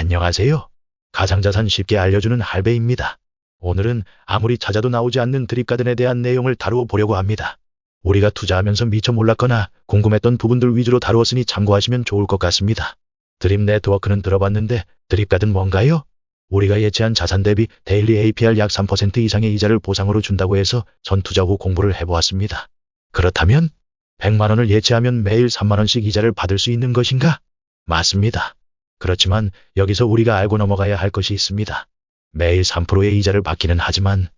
안녕하세요. 가상자산 쉽게 알려주는 할배입니다. 오늘은 아무리 찾아도 나오지 않는 드립가든에 대한 내용을 다루어 보려고 합니다. 우리가 투자하면서 미처 몰랐거나 궁금했던 부분들 위주로 다루었으니 참고하시면 좋을 것 같습니다. 드립 네트워크는 들어봤는데 드립가든 뭔가요? 우리가 예치한 자산 대비 데일리 APR 약 3% 이상의 이자를 보상으로 준다고 해서 전 투자 후 공부를 해보았습니다. 그렇다면 100만 원을 예치하면 매일 3만 원씩 이자를 받을 수 있는 것인가? 맞습니다. 그렇지만 여기서 우리가 알고 넘어가야 할 것이 있습니다. 매일 3%의 이자를 받기는 하지만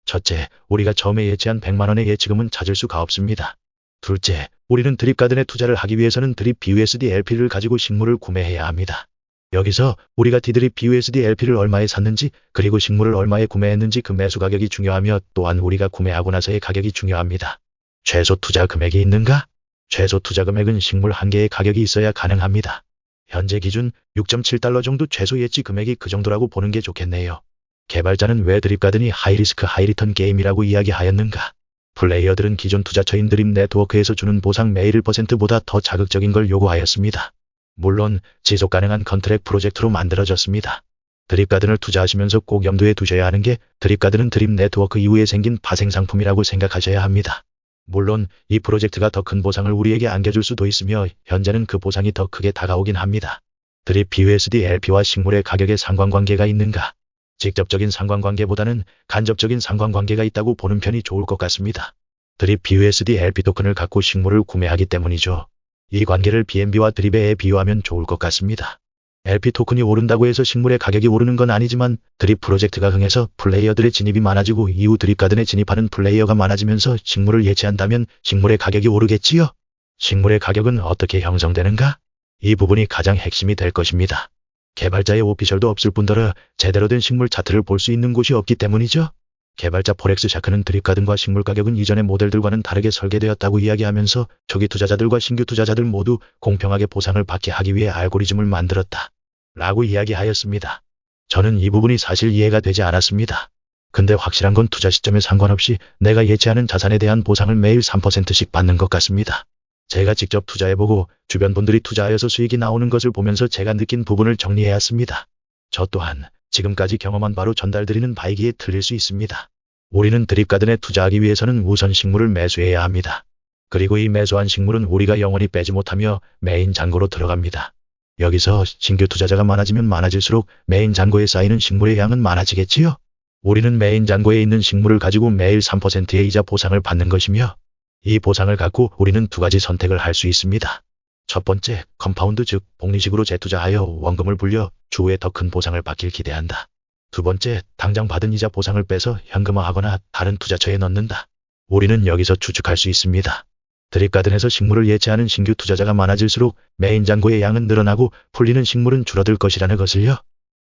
첫째, 우리가 처음에 예치한 100만 원의 예치금은 찾을 수가 없습니다. 둘째, 우리는 드립가든에 투자를 하기 위해서는 드립 BUSD LP를 가지고 식물을 구매해야 합니다. 여기서 우리가 D드립 BUSD LP를 얼마에 샀는지 그리고 식물을 얼마에 구매했는지 그 매수 가격이 중요하며 또한 우리가 구매하고 나서의 가격이 중요합니다. 최소 투자 금액이 있는가? 최소 투자 금액은 식물 한 개의 가격이 있어야 가능합니다. 현재 기준 6.7달러 정도 최소 예치 금액이 그 정도라고 보는 게 좋겠네요. 개발자는 왜 드립가든이 하이리스크 하이리턴 게임이라고 이야기하였는가? 플레이어들은 기존 투자처인 드립 네트워크에서 주는 보상 매일 1%보다 더 자극적인 걸 요구하였습니다. 물론 지속 가능한 컨트랙 프로젝트로 만들어졌습니다. 드립가든을 투자하시면서 꼭 염두에 두셔야 하는 게 드립가든은 드립 네트워크 이후에 생긴 파생 상품이라고 생각하셔야 합니다. 물론 이 프로젝트가 더 큰 보상을 우리에게 안겨줄 수도 있으며 현재는 그 보상이 더 크게 다가오긴 합니다. 드립 BUSD LP와 식물의 가격에 상관관계가 있는가? 직접적인 상관관계보다는 간접적인 상관관계가 있다고 보는 편이 좋을 것 같습니다. 드립 BUSD LP 토큰을 갖고 식물을 구매하기 때문이죠. 이 관계를 BNB와 드립에 비유하면 좋을 것 같습니다. LP 토큰이 오른다고 해서 식물의 가격이 오르는 건 아니지만 드립 프로젝트가 흥해서 플레이어들의 진입이 많아지고 이후 드립가든에 진입하는 플레이어가 많아지면서 식물을 예치한다면 식물의 가격이 오르겠지요? 식물의 가격은 어떻게 형성되는가? 이 부분이 가장 핵심이 될 것입니다. 개발자의 오피셜도 없을 뿐더러 제대로 된 식물 차트를 볼 수 있는 곳이 없기 때문이죠. 개발자 포렉스 샤크는 드립가든과 식물 가격은 이전의 모델들과는 다르게 설계되었다고 이야기하면서 초기 투자자들과 신규 투자자들 모두 공평하게 보상을 받게 하기 위해 알고리즘을 만들었다. 라고 이야기하였습니다. 저는 이 부분이 사실 이해가 되지 않았습니다. 근데 확실한 건 투자 시점에 상관없이 내가 예치하는 자산에 대한 보상을 매일 3%씩 받는 것 같습니다. 제가 직접 투자해보고 주변 분들이 투자하여서 수익이 나오는 것을 보면서 제가 느낀 부분을 정리해왔습니다. 저 또한 지금까지 경험한 바로 전달드리는 바이기에 틀릴 수 있습니다. 우리는 드립가든에 투자하기 위해서는 우선 식물을 매수해야 합니다. 그리고 이 매수한 식물은 우리가 영원히 빼지 못하며 메인 잔고로 들어갑니다. 여기서 신규 투자자가 많아지면 많아질수록 메인 잔고에 쌓이는 식물의 양은 많아지겠지요? 우리는 메인 잔고에 있는 식물을 가지고 매일 3%의 이자 보상을 받는 것이며 이 보상을 갖고 우리는 두 가지 선택을 할 수 있습니다. 첫 번째, 컴파운드 즉 복리식으로 재투자하여 원금을 불려 추후에 더 큰 보상을 받길 기대한다. 두 번째, 당장 받은 이자 보상을 빼서 현금화하거나 다른 투자처에 넣는다. 우리는 여기서 추측할 수 있습니다. 드립가든에서 식물을 예치하는 신규 투자자가 많아질수록 메인 잔고의 양은 늘어나고 풀리는 식물은 줄어들 것이라는 것을요.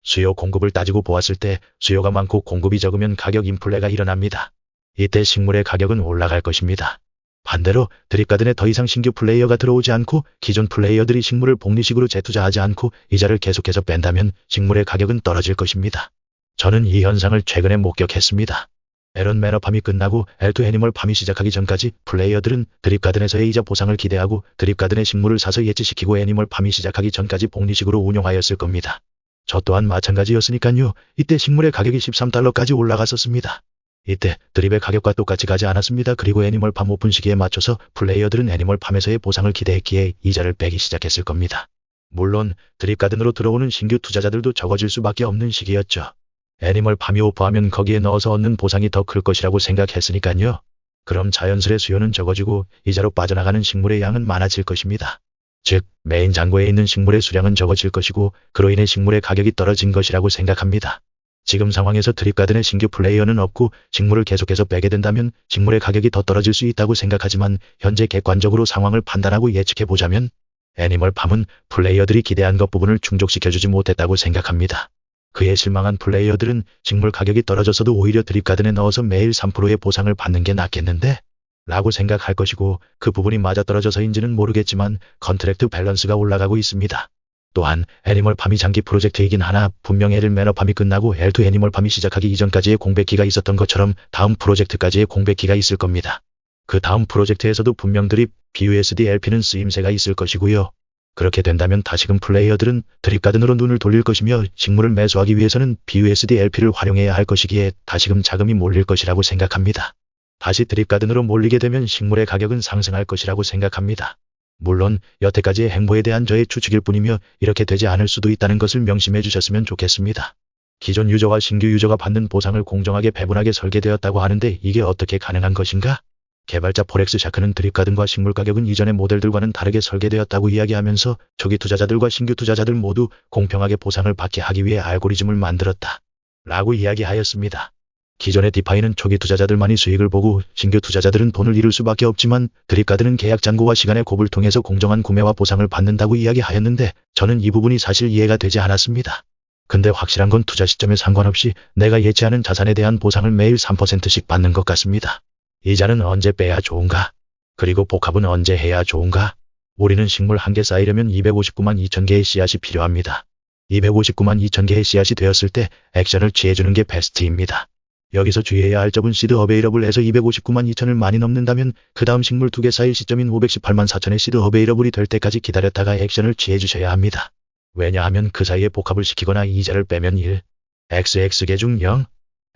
수요 공급을 따지고 보았을 때 수요가 많고 공급이 적으면 가격 인플레가 일어납니다. 이때 식물의 가격은 올라갈 것입니다. 반대로 드립가든에 더 이상 신규 플레이어가 들어오지 않고 기존 플레이어들이 식물을 복리식으로 재투자하지 않고 이자를 계속해서 뺀다면 식물의 가격은 떨어질 것입니다. 저는 이 현상을 최근에 목격했습니다. 에런 매너팜이 끝나고 L2 애니멀팜이 시작하기 전까지 플레이어들은 드립가든에서의 이자 보상을 기대하고 드립가든의 식물을 사서 예치시키고 애니멀팜이 시작하기 전까지 복리식으로 운용하였을 겁니다. 저 또한 마찬가지였으니까요. 이때 식물의 가격이 13달러까지 올라갔었습니다. 이때 드립의 가격과 똑같이 가지 않았습니다. 그리고 애니멀팜 오픈 시기에 맞춰서 플레이어들은 애니멀팜에서의 보상을 기대했기에 이자를 빼기 시작했을 겁니다. 물론 드립가든으로 들어오는 신규 투자자들도 적어질 수밖에 없는 시기였죠. 애니멀팜이 오프하면 거기에 넣어서 얻는 보상이 더 클 것이라고 생각했으니까요. 그럼 자연스레 수요는 적어지고 이자로 빠져나가는 식물의 양은 많아질 것입니다. 즉 메인 잔고에 있는 식물의 수량은 적어질 것이고 그로 인해 식물의 가격이 떨어진 것이라고 생각합니다. 지금 상황에서 드립가든의 신규 플레이어는 없고 식물을 계속해서 빼게 된다면 식물의 가격이 더 떨어질 수 있다고 생각하지만 현재 객관적으로 상황을 판단하고 예측해보자면 애니멀팜은 플레이어들이 기대한 것 부분을 충족시켜주지 못했다고 생각합니다. 그에 실망한 플레이어들은 식물 가격이 떨어졌어도 오히려 드립가든에 넣어서 매일 3%의 보상을 받는 게 낫겠는데? 라고 생각할 것이고 그 부분이 맞아떨어져서인지는 모르겠지만 컨트랙트 밸런스가 올라가고 있습니다. 또한 애니멀팜이 장기 프로젝트이긴 하나 분명 L 매너팜이 끝나고 L2 애니멀팜이 시작하기 이전까지의 공백기가 있었던 것처럼 다음 프로젝트까지의 공백기가 있을 겁니다. 그 다음 프로젝트에서도 분명 드립 BUSD LP는 쓰임새가 있을 것이고요. 그렇게 된다면 다시금 플레이어들은 드립가든으로 눈을 돌릴 것이며 식물을 매수하기 위해서는 BUSD LP를 활용해야 할 것이기에 다시금 자금이 몰릴 것이라고 생각합니다. 다시 드립가든으로 몰리게 되면 식물의 가격은 상승할 것이라고 생각합니다. 물론 여태까지의 행보에 대한 저의 추측일 뿐이며 이렇게 되지 않을 수도 있다는 것을 명심해 주셨으면 좋겠습니다. 기존 유저와 신규 유저가 받는 보상을 공정하게 배분하게 설계되었다고 하는데 이게 어떻게 가능한 것인가? 개발자 포렉스 샤크는 드립가든과 식물 가격은 이전의 모델들과는 다르게 설계되었다고 이야기하면서 초기 투자자들과 신규 투자자들 모두 공평하게 보상을 받게 하기 위해 알고리즘을 만들었다. 라고 이야기하였습니다. 기존의 디파이는 초기 투자자들만이 수익을 보고 신규 투자자들은 돈을 잃을 수밖에 없지만 드립가든은 계약 잔고와 시간의 곱을 통해서 공정한 구매와 보상을 받는다고 이야기하였는데 저는 이 부분이 사실 이해가 되지 않았습니다. 근데 확실한 건 투자 시점에 상관없이 내가 예치하는 자산에 대한 보상을 매일 3%씩 받는 것 같습니다. 이자는 언제 빼야 좋은가? 그리고 복합은 언제 해야 좋은가? 우리는 식물 한 개 쌓이려면 259만 2천 개의 씨앗이 필요합니다. 259만 2천 개의 씨앗이 되었을 때 액션을 취해주는 게 베스트입니다. 여기서 주의해야 할 점은 시드 어베이러블에서 259만 2천을 많이 넘는다면 그 다음 식물 2개 쌓일 시점인 518만 4천의 시드 어베이러블이 될 때까지 기다렸다가 액션을 취해주셔야 합니다. 왜냐하면 그 사이에 복합을 시키거나 이자를 빼면 1, XX개 중 0,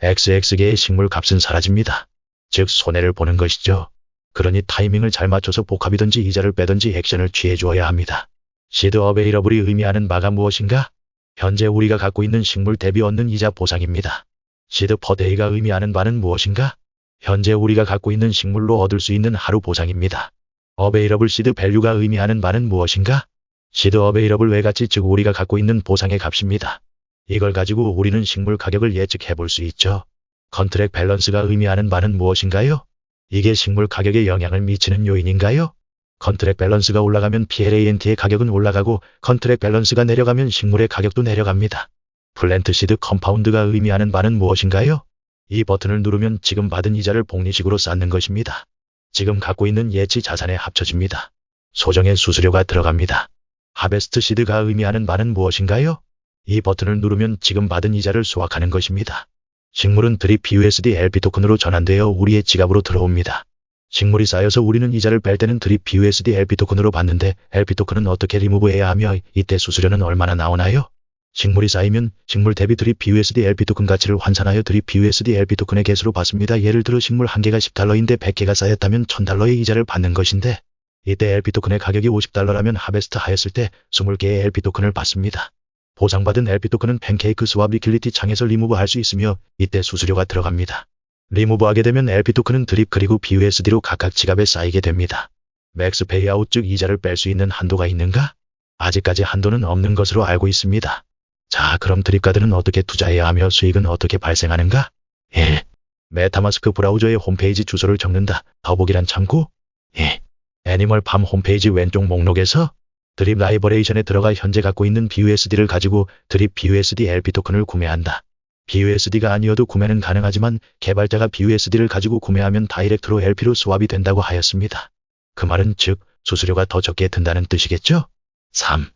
XX개의 식물 값은 사라집니다. 즉 손해를 보는 것이죠. 그러니 타이밍을 잘 맞춰서 복합이든지 이자를 빼든지 액션을 취해 주어야 합니다. 시드 어베이러블이 의미하는 바가 무엇인가? 현재 우리가 갖고 있는 식물 대비 얻는 이자 보상입니다. 시드 퍼데이가 의미하는 바는 무엇인가? 현재 우리가 갖고 있는 식물로 얻을 수 있는 하루 보상입니다. 어베이러블 시드 밸류가 의미하는 바는 무엇인가? 시드 어베이러블 외가치 즉 우리가 갖고 있는 보상의 값입니다. 이걸 가지고 우리는 식물 가격을 예측해 볼 수 있죠. 컨트랙 밸런스가 의미하는 바는 무엇인가요? 이게 식물 가격에 영향을 미치는 요인인가요? 컨트랙 밸런스가 올라가면 PLANT의 가격은 올라가고 컨트랙 밸런스가 내려가면 식물의 가격도 내려갑니다. 플랜트 시드 컴파운드가 의미하는 바는 무엇인가요? 이 버튼을 누르면 지금 받은 이자를 복리식으로 쌓는 것입니다. 지금 갖고 있는 예치 자산에 합쳐집니다. 소정의 수수료가 들어갑니다. 하베스트 시드가 의미하는 바는 무엇인가요? 이 버튼을 누르면 지금 받은 이자를 수확하는 것입니다. 식물은 드립 BUSD LP 토큰으로 전환되어 우리의 지갑으로 들어옵니다. 식물이 쌓여서 우리는 이자를 뺄 때는 드립 BUSD LP 토큰으로 받는데 LP 토큰은 어떻게 리무브해야 하며 이때 수수료는 얼마나 나오나요? 식물이 쌓이면 식물 대비 드립 BUSD LP 토큰 가치를 환산하여 드립 BUSD LP 토큰의 개수로 받습니다. 예를 들어 식물 한 개가 10달러인데 100개가 쌓였다면 1000달러의 이자를 받는 것인데 이때 LP 토큰의 가격이 50달러라면 하베스트 하였을 때 20개의 LP 토큰을 받습니다. 보상받은 LP 토큰은 팬케이크 스왑 리퀄리티 창에서 리무브할 수 있으며 이때 수수료가 들어갑니다. 리무브하게 되면 LP 토큰은 드립 그리고 BUSD로 각각 지갑에 쌓이게 됩니다. 맥스 페이아웃 즉 이자를 뺄 수 있는 한도가 있는가? 아직까지 한도는 없는 것으로 알고 있습니다. 자, 그럼 드립가든은 어떻게 투자해야 하며 수익은 어떻게 발생하는가? 1. 메타마스크 브라우저의 홈페이지 주소를 적는다. 더보기란 참고. 2. 애니멀팜 홈페이지 왼쪽 목록에서 드립 라이버레이션에 들어가 현재 갖고 있는 BUSD를 가지고 드립 BUSD LP 토큰을 구매한다. BUSD가 아니어도 구매는 가능하지만 개발자가 BUSD를 가지고 구매하면 다이렉트로 LP로 스왑이 된다고 하였습니다. 그 말은 즉 수수료가 더 적게 든다는 뜻이겠죠? 3.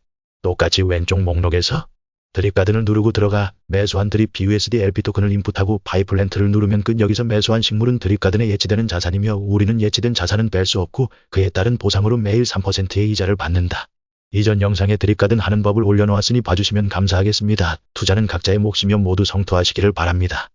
똑같이 왼쪽 목록에서 드립가든을 누르고 들어가 매수한 드립 BUSD LP 토큰을 인풋하고 바이플랜트를 누르면 끝. 여기서 매수한 식물은 드립가든에 예치되는 자산이며 우리는 예치된 자산은 뺄 수 없고 그에 따른 보상으로 매일 3%의 이자를 받는다. 이전 영상에 드립가든 하는 법을 올려놓았으니 봐주시면 감사하겠습니다. 투자는 각자의 몫이며 모두 성투하시기를 바랍니다.